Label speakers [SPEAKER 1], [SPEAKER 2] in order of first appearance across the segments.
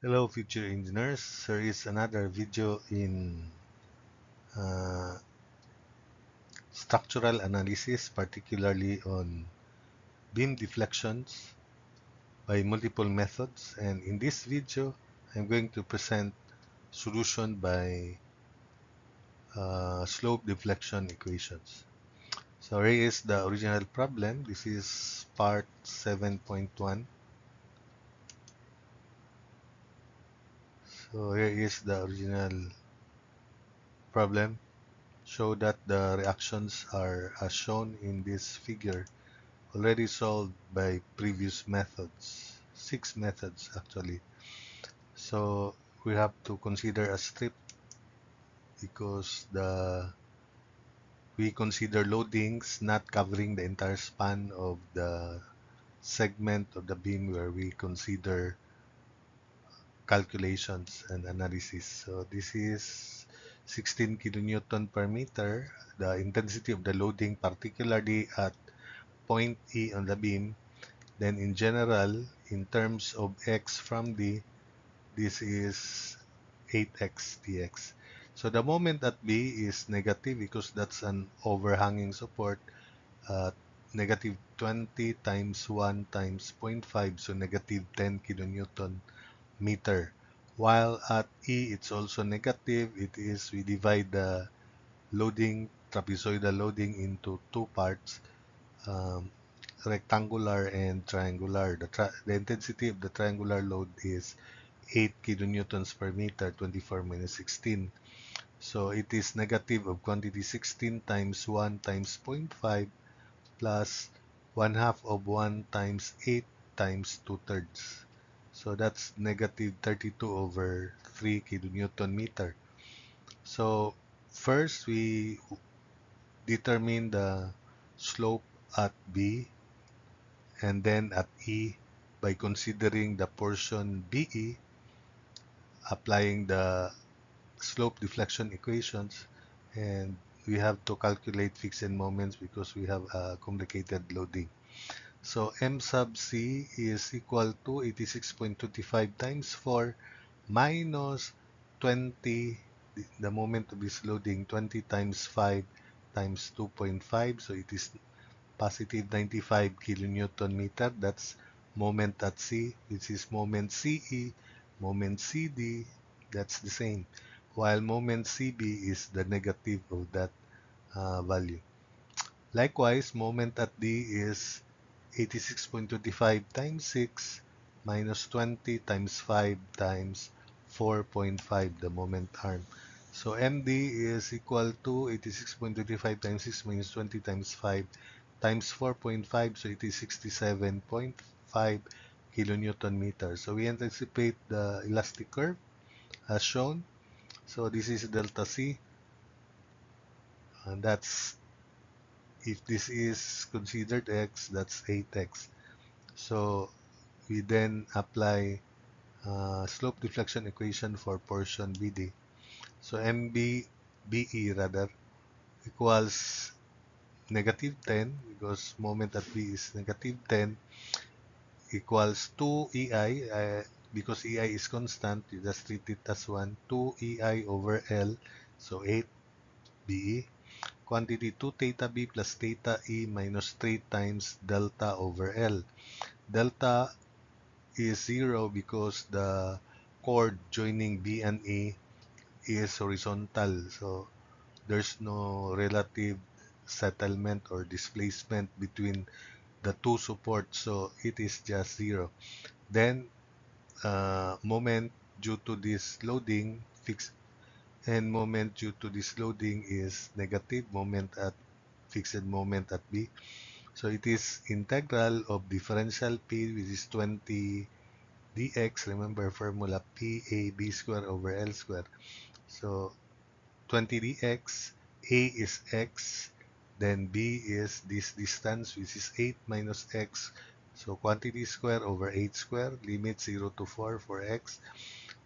[SPEAKER 1] Hello future engineers, there is another video in uh, structural analysis, particularly on beam deflections by multiple methods, and in this video I'm going to present solution by slope deflection equations. So here is the original problem. This is part 7.1. So here is the original problem. Show that the reactions are as shown in this figure already solved by previous methods, 6 methods actually. So we have to consider a strip because we consider loadings not covering the entire span of the segment of the beam where we consider calculations and analysis. So this is 16 kilonewton per meter, the intensity of the loading, particularly at point E on the beam. Then in general, in terms of x from D, this is 8x dx. So the moment at B is negative because that's an overhanging support at negative 20 times 1 times zero point 0.5, so negative 10 kilonewton meter. While at E, it's also negative. It is, we divide the loading, trapezoidal loading into two parts. Rectangular and triangular. The intensity of the triangular load is 8 kilonewtons per meter, 24 minus 16. So it is negative of quantity 16 times 1 times zero point 0.5 plus 1 half of 1 times 8 times 2 thirds. So that's negative 32 over 3 kilonewton meter. So first we determine the slope at B and then at E by considering the portion BE, applying the slope deflection equations, and we have to calculate fixed moments because we have a complicated loading. So M sub C is equal to 86.25 times 4 minus 20, the moment of this loading, 20 times 5 times 2.5, so it is positive 95 kilonewton meter. That's moment at C, which is moment CE, moment CD, that's the same. While moment CB is the negative of that value. Likewise, moment at D is 86.25 times 6 minus 20 times 5 times 4.5, the moment arm. So MD is equal to 86.25 times 6 minus 20 times 5 times 4.5, so it is 67.5 kilonewton meter. So we anticipate the elastic curve as shown. So this is delta C, and that's, if this is considered x, that's 8x. So we then apply slope deflection equation for portion BD. So MBE rather equals negative 10 because moment at B is negative 10 equals 2 EI, because EI is constant, you just treat it as 1, 2 EI over L, so 8 BE. Quantity 2 theta B plus theta E minus 3 times delta over L. Delta is 0 because the chord joining B and E is horizontal, so there's no relative settlement or displacement between the two supports, so it is just 0. Then moment due to this loading fixed, and moment due to this loading is negative, moment at fixed moment at B. So it is integral of differential P, which is 20 dx. Remember formula P A B square over L square. So 20 dx, A is x, then B is this distance, which is 8 minus x. So quantity square over 8 square, limit 0 to 4 for x.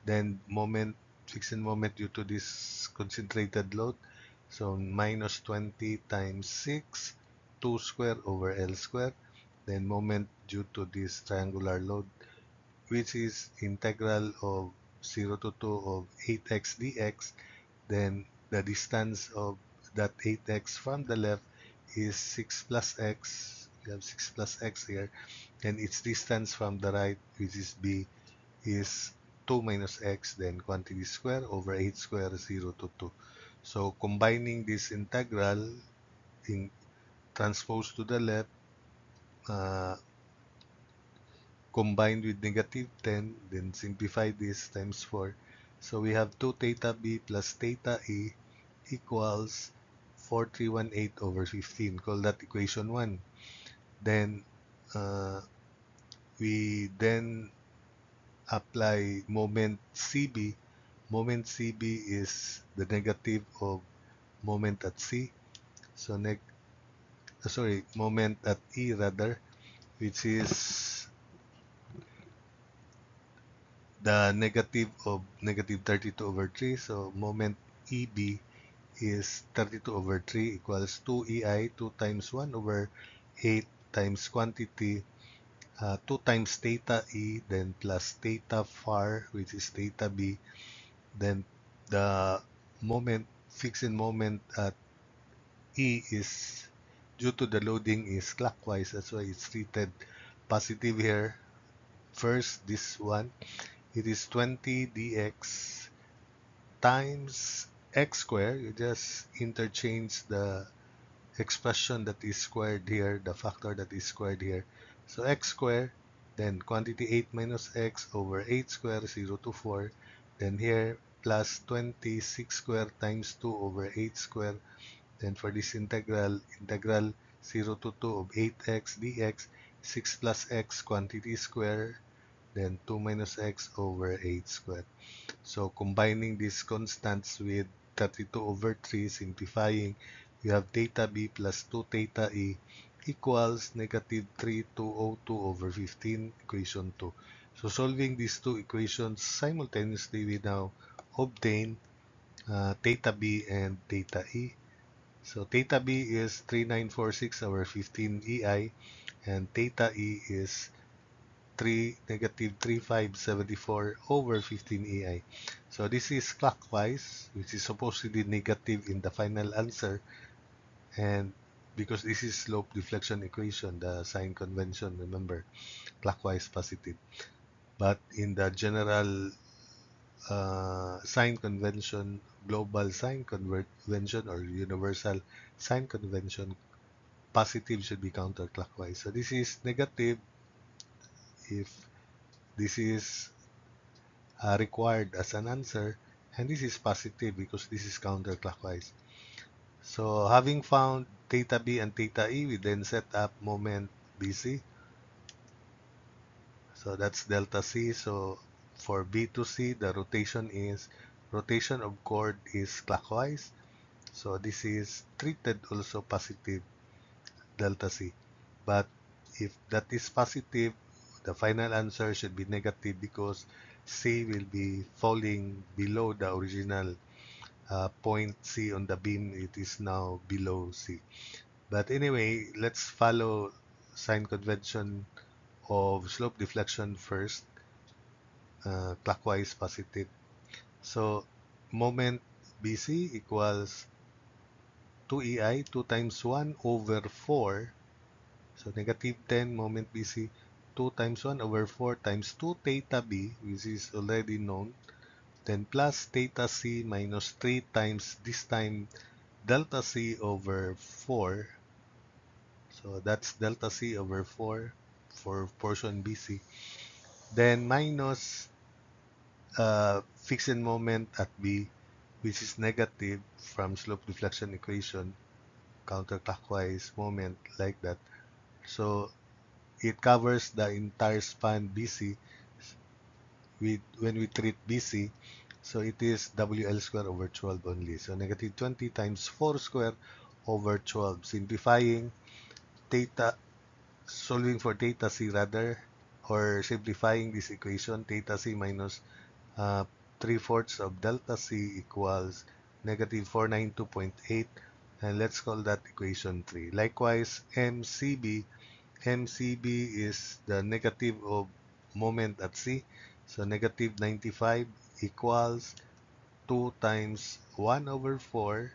[SPEAKER 1] Then moment, fixed moment due to this concentrated load. So minus 20 times 6, 2 square over L square. Then moment due to this triangular load, which is integral of 0 to 2 of 8x dx, then the distance of that 8x from the left is 6 plus x. We have 6 plus x here. And its distance from the right, which is b, is 2 minus x, then quantity square over 8 square, 0 to 2. So combining this integral in transpose to the left, uh, combined with negative 10, then simplify this times 4. So we have 2 theta b plus theta e equals 4318 over 15. Call that equation 1. Then we then apply moment CB. Moment CB is the negative of moment at C. So moment at E rather, which is the negative of negative 32 over 3. So moment EB is 32 over 3 equals 2 EI, 2 times 1 over 8 times quantity, 2 times theta E, then plus theta far, which is theta B. Then the moment, fixed moment at E is, due to the loading, is clockwise. That's why it's treated positive here. First, this one, it is 20 dx times x squared. You just interchange the expression that is squared here, the factor that is squared here. So x squared, then quantity 8 minus x over 8 squared, 0 to 4. Then here, plus 26 squared times 2 over 8 squared. Then for this integral 0 to 2 of 8x dx, 6 plus x quantity square, then 2 minus x over 8 squared. So combining these constants with 32 over 3, simplifying, you have theta b plus 2 theta e equals negative 3202 over 15, equation 2. So solving these two equations simultaneously, we now obtain theta b and theta e. So theta b is 3946 over 15 EI, and theta e is negative 3574 over 15 EI. So this is clockwise, which is supposedly negative in the final answer, and because this is slope deflection equation, the sign convention, remember, clockwise positive. But in the general sign convention, global sign convention, or universal sign convention, positive should be counterclockwise. So this is negative if this is required as an answer, and this is positive because this is counterclockwise. So having found theta b and theta e, we then set up moment BC. So that's delta c. So for B to C, the rotation of chord is clockwise. So this is treated also positive delta c. But if that is positive, the final answer should be negative because C will be falling below the original point C on the beam. It is now below C. But anyway, let's follow sign convention of slope deflection first, clockwise positive. So moment BC equals 2EI, 2 times 1 over 4. So negative 10 moment BC, 2 times 1 over 4 times 2 theta B, which is already known, then plus theta C minus 3 times, this time, delta C over 4. So that's delta C over 4 for portion BC. Then minus fixed moment at B, which is negative from slope deflection equation, counterclockwise moment like that. So it covers the entire span BC when we treat BC. So it is WL square over 12 only. So negative 20 times 4 square over 12. Simplifying, theta, solving for theta C rather, or simplifying this equation, theta C minus 3/4 of delta C equals negative 492.8, and let's call that equation 3. Likewise, MCB is the negative of moment at C. So negative 95 equals 2 times 1 over 4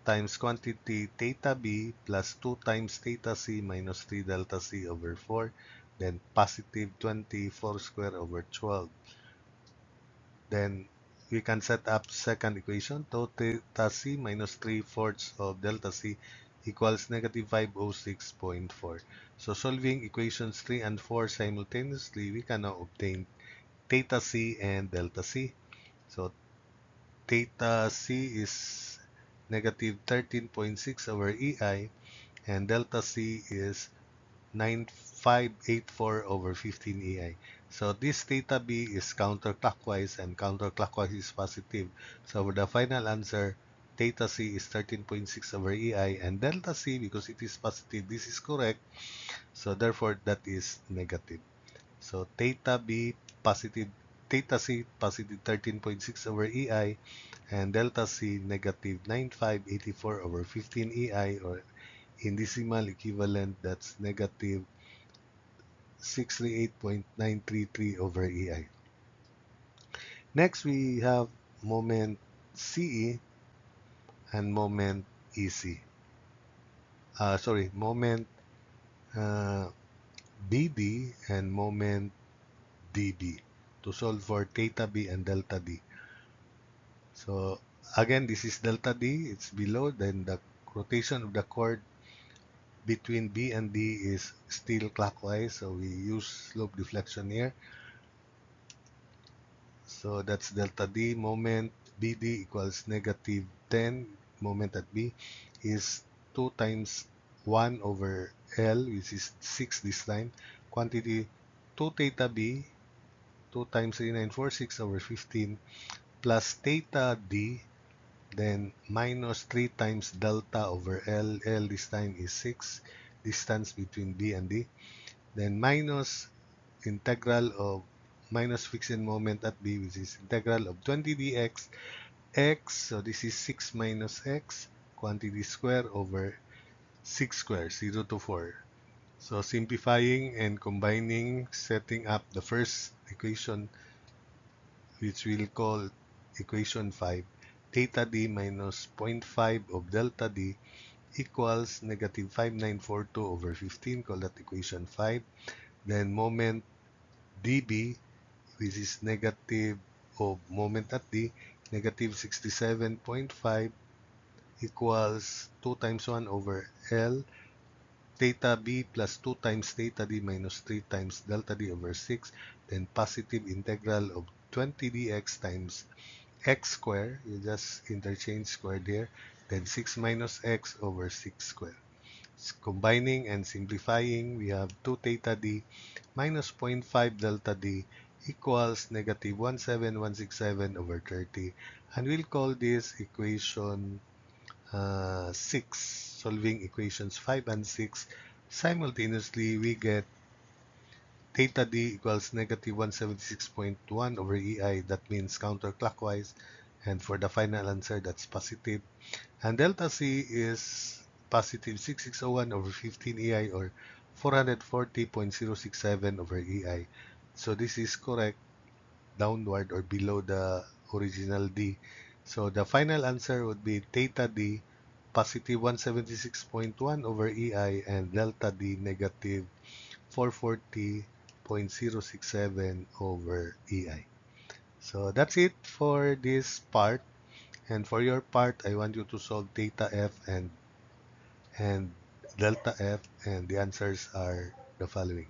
[SPEAKER 1] times quantity theta B plus 2 times theta C minus 3 delta C over 4, then positive 24 square over 12. Then we can set up second equation. 2 theta C minus 3/4 of delta C equals negative 506.4. So solving equations 3 and 4 simultaneously, we can now obtain theta C and delta C. So theta C is negative 13.6 over EI, and delta C is 9584 over 15 EI. So this theta B is counterclockwise and counterclockwise is positive. So for the final answer, theta C is 13.6 over EI, and delta C, because it is positive, this is correct. So therefore that is negative. So theta B positive, theta C positive 13.6 over EI, and delta C negative 9584 over 15 EI, or in decimal equivalent, that's negative 638.933 over EI. Next, we have moment CE and moment EC. Moment uh, BD and moment DB to solve for theta B and delta D. So again, this is delta D, it's below, then the rotation of the chord between B and D is still clockwise, so we use slope deflection here. So that's delta D. Moment BD equals negative 10. Moment at B is 2 times 1 over L, which is 6 this time. Quantity 2 theta B, 2 times 3946 over 15, plus theta D, then minus 3 times delta over L. L this time is 6, distance between B and D. Then minus integral of minus fixed moment at B, which is integral of 20 dx x. So this is 6 minus x, quantity square over 6 square, 0 to 4. So simplifying and combining, setting up the first equation, which we'll call equation 5, theta D minus 0.5 of delta D equals negative 5942 over 15, call that equation 5. Then moment dB, which is negative of moment at D, negative 67.5 equals 2 times 1 over L, theta B plus 2 times theta D minus 3 times delta D over 6, then positive integral of 20 dx times x square, you just interchange square there, then 6 minus x over 6 square. Combining and simplifying, we have 2 theta D minus 0.5 delta D equals negative 17167 over 30. And we'll call this equation 6. Solving equations 5 and 6 simultaneously, we get theta D equals negative 176.1 over EI. That means counterclockwise. And for the final answer, that's positive. And delta C is positive 6601 over 15 EI, or 440.067 over EI. So this is correct, downward or below the original D. So the final answer would be theta D positive 176.1 over EI, and delta D negative 440.067 over EI. So that's it for this part. And for your part, I want you to solve theta F and delta F, and the answers are the following.